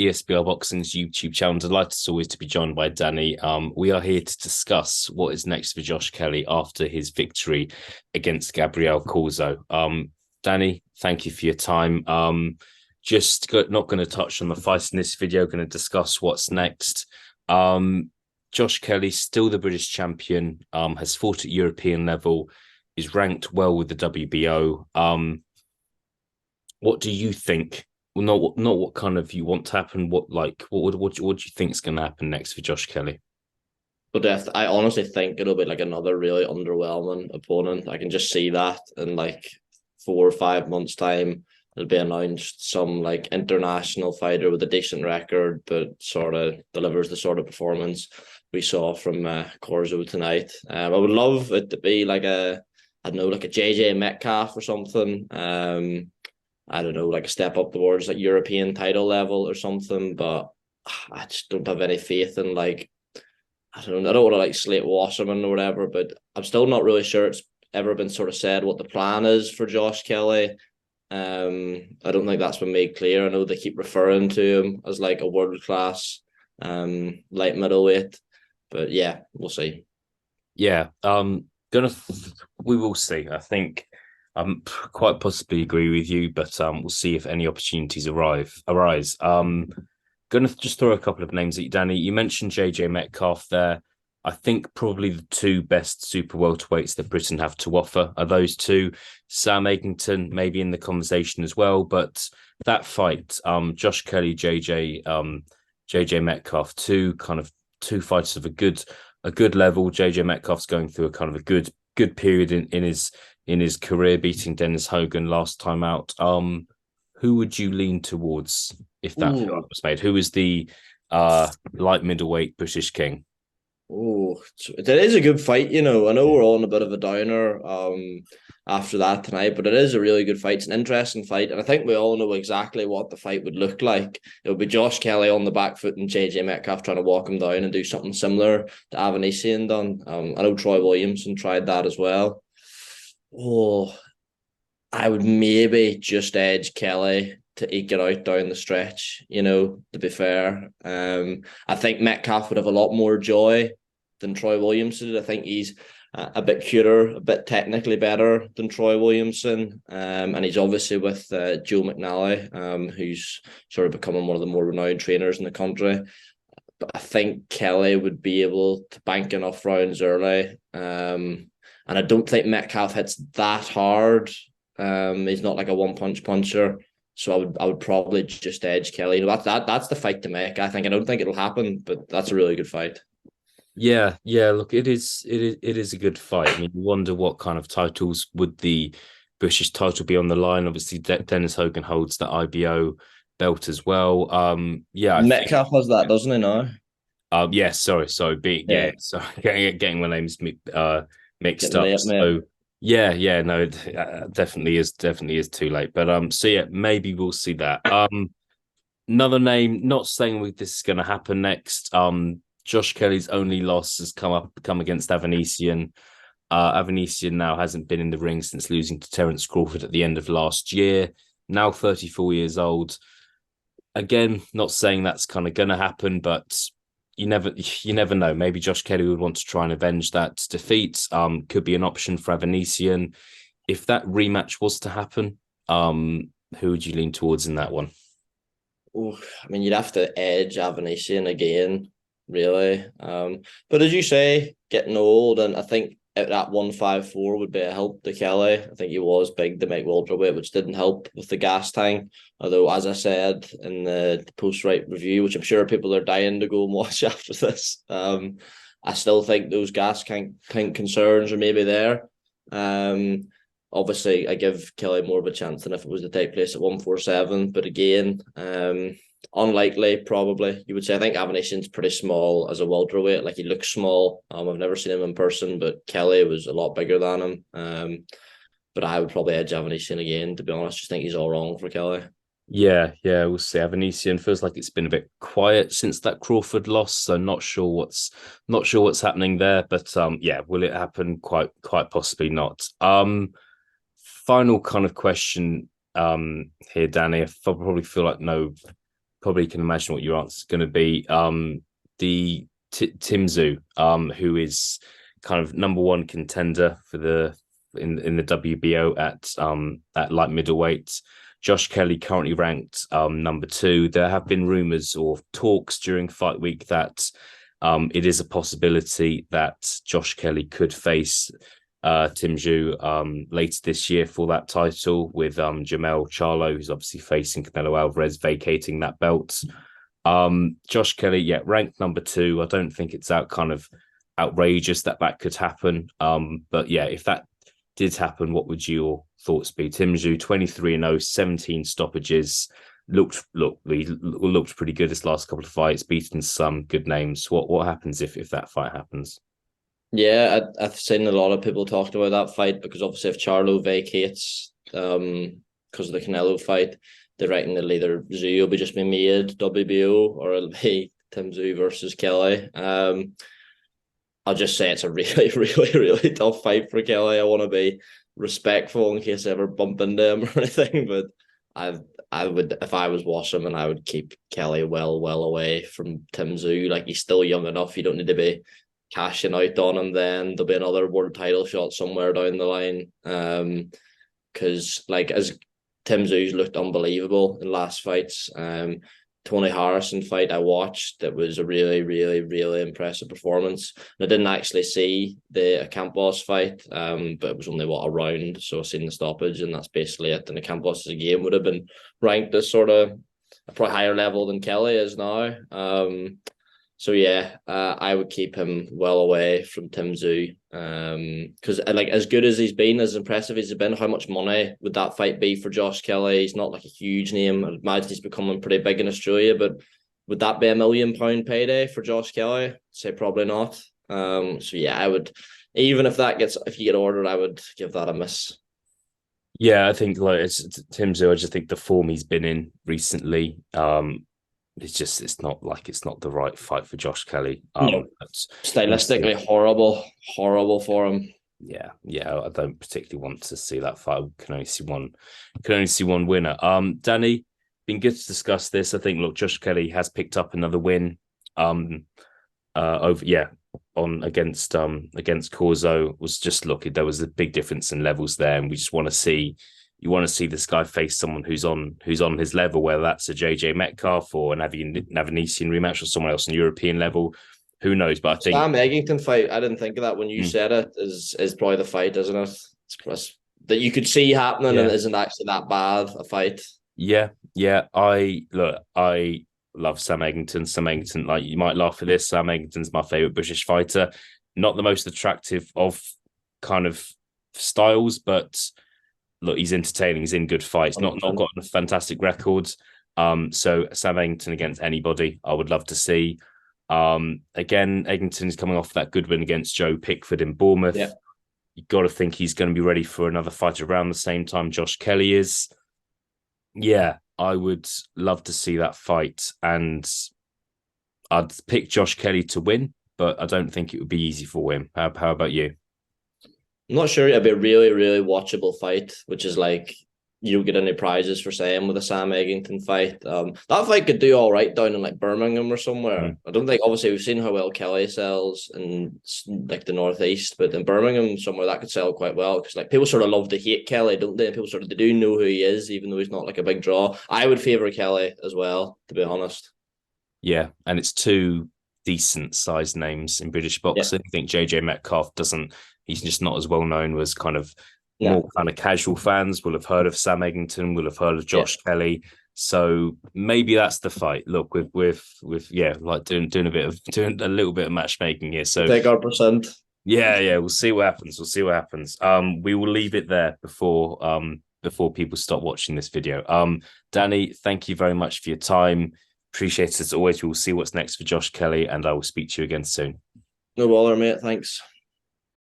ESBR Boxing's YouTube channel. Delighted as always to be joined by Danny. We are here to discuss what is next for Josh Kelly after his victory against Gabriel Corzo. Danny, thank you for your time. Not going to touch on the fight in this video. Going to discuss what's next. Josh Kelly, still the British champion, has fought at European level, is ranked well with the WBO. What do you think? Well, not what kind of you want to happen. What do you think is going to happen next for Josh Kelly? But I honestly think it'll be like another really underwhelming opponent. I can just see that in like 4 or 5 months' time. It'll be announced some like international fighter with a decent record, but sort of delivers the sort of performance we saw from Corzo tonight. I would love it to be like I don't know, like a JJ Metcalf or something. I don't know, like a step up towards like European title level or something. But I just don't have any faith in like I don't want to like slate Wasserman or whatever, but I'm still not really sure it's ever been sort of said what the plan is for Josh Kelly. I don't think that's been made clear. I know they keep referring to him as like a world class light middleweight, but yeah, we'll see. Yeah, gonna we will see. I think quite possibly agree with you, but we'll see if any opportunities arise. Gonna just throw a couple of names at you, Danny. You mentioned JJ Metcalf there. I think probably the two best super welterweights that Britain have to offer are those two. Sam Egington maybe in the conversation as well, but that fight, Josh Kelly, JJ Metcalf, two fighters of a good level. JJ Metcalf's going through a kind of a good period in his career, beating Dennis Hogan last time out. Who would you lean towards if that fight Ooh, was made? Who is the light middleweight British king? oh, it is a good fight. I know we're all in a bit of a downer after that tonight, but it is a really good fight. It's an interesting fight, and I think we all know exactly what the fight would look like. It would be Josh Kelly on the back foot and JJ Metcalf trying to walk him down and do something similar to Avanesyan done. I know Troy Williamson tried that as well. Oh, I would maybe just edge Kelly to eke it out down the stretch, to be fair. I think Metcalf would have a lot more joy than Troy Williamson. I think he's a bit cuter, a bit technically better than Troy Williamson. And he's obviously with Joe McNally, who's sort of becoming one of the more renowned trainers in the country. But I think Kelly would be able to bank enough rounds early. And I don't think Metcalf hits that hard. He's not like a one punch puncher. So I would probably just edge Kelly. That's the fight to make. I don't think it'll happen, but that's a really good fight. Yeah. Look, it is a good fight. I mean, you wonder what kind of titles would the British title be on the line. Obviously, Dennis Hogan holds the IBO belt as well. Yeah, I think. Metcalf has that, doesn't he now? Yeah. Sorry. Yeah, Sorry, getting my names mixed getting up. late, mate. So yeah. No, it definitely is too late. But so yeah, maybe we'll see that. Another name. Not saying this is going to happen next. Josh Kelly's only loss has come against Avanesyan. Avanesyan now hasn't been in the ring since losing to Terence Crawford at the end of last year. Now 34 years old. Again, not saying that's kind of going to happen, but you never know. Maybe Josh Kelly would want to try and avenge that defeat. Could be an option for Avanesyan. If that rematch was to happen, who would you lean towards in that one? Oh, I mean, you'd have to edge Avanesyan again, really. But as you say, getting old, and I think at that 154 would be a help to Kelly. I think he was big to make welterweight, which didn't help with the gas tank. Although, as I said in the post-fight review, which I'm sure people are dying to go and watch after this, I still think those gas tank concerns are maybe there. Obviously, I give Kelly more of a chance than if it was to take place at 147. But again, unlikely, probably. You would say I think Avanesyan's pretty small as a welterweight. Like he looks small. I've never seen him in person, but Kelly was a lot bigger than him. But I would probably edge Avanesyan again, to be honest. Just think he's all wrong for Kelly. Yeah, we'll see. Avanesyan feels like it's been a bit quiet since that Crawford loss, so not sure what's happening there. But yeah, will it happen? Quite possibly not. Final kind of question here, Danny. I probably feel like probably can imagine what your answer is going to be. The Tszyu, who is kind of number one contender for the in the WBO at light middleweight. Josh Kelly currently ranked number two. There have been rumors or talks during fight week that it is a possibility that Josh Kelly could face Tszyu later this year for that title, with Jamel Charlo, who's obviously facing Canelo Alvarez, vacating that belt. Josh Kelly, yeah, ranked number two. I don't think it's outrageous that could happen. But yeah, if that did happen, what would your thoughts be? Tszyu, 23-0, 17 stoppages. Looked pretty good his last couple of fights, beaten some good names. What happens if that fight happens? Yeah, I've seen a lot of people talking about that fight because obviously if Charlo vacates because of the Canelo fight, they reckon it'll either Tszyu will be just be made WBO or it'll be Tszyu versus Kelly. I'll just say it's a really, really, really tough fight for Kelly. I want to be respectful in case I ever bump into him or anything, but I would, if I was watching him, and I would keep Kelly well away from Tszyu. Like, he's still young enough. You don't need to be cashing out on him. Then there'll be another world title shot somewhere down the line. Because like as Tszyu's looked unbelievable in last fights. Tony Harrison fight I watched, that was a really, really, really impressive performance. I didn't actually see the Campos fight, but it was only a round, so I seen the stoppage, and that's basically it. And the Campos game would have been ranked as sort of a probably higher level than Kelly is now. So yeah, I would keep him well away from Tszyu. Because like as good as he's been, as impressive as he's been, how much money would that fight be for Josh Kelly? He's not like a huge name. I imagine he's becoming pretty big in Australia, but would that be a £1 million payday for Josh Kelly? I'd say probably not. So yeah, I would, even if you get ordered, I would give that a miss. Yeah, I think like it's Tszyu. I just think the form he's been in recently, it's not the right fight for Josh Kelly. No, stylistically horrible for him. Yeah, I don't particularly want to see that fight. We can only see one winner. Danny, been good to discuss this. I think Josh Kelly has picked up another win. Against Corzo. Was just there was a big difference in levels there, and we just want to see. You want to see this guy face someone who's on his level, whether that's a JJ Metcalf or an Avanesyan rematch or someone else on European level. Who knows? But I think Sam Eggington fight, I didn't think of that when you said it, is probably the fight, isn't it? It's that you could see happening and isn't actually that bad a fight. Yeah. I love Sam Eggington. Sam Eggington, like, you might laugh at this, Sam Eggington's my favorite British fighter. Not the most attractive of kind of styles, but look, he's entertaining. He's in good fights. Not got a fantastic records. So Sam Eggington against anybody, I would love to see. Again, Eggington's coming off that good win against Joe Pickford in Bournemouth. Yeah. You got to think he's going to be ready for another fight around the same time Josh Kelly is. Yeah, I would love to see that fight, and I'd pick Josh Kelly to win, but I don't think it would be easy for him. How about you? I'm not sure it'd be a really, really watchable fight, which is like you don't get any prizes for saying with a Sam Eggington fight. That fight could do all right down in like Birmingham or somewhere. I don't think, obviously we've seen how well Kelly sells in like the Northeast, but in Birmingham somewhere that could sell quite well, because like people sort of love to hate Kelly, don't they? And people they do know who he is, even though he's not like a big draw. I would favour Kelly as well, to be honest. Yeah, and it's two decent sized names in British boxing. I think JJ Metcalf he's just not as well known as kind of more kind of casual fans will have heard of Sam Eggington, will have heard of Josh Kelly. So maybe that's the fight. Look, with like doing a little bit of matchmaking here. So take our percent. Yeah, we'll see what happens. We will leave it there before people stop watching this video. Danny, thank you very much for your time. Appreciate it as always. We will see what's next for Josh Kelly, and I will speak to you again soon. No bother, mate. Thanks.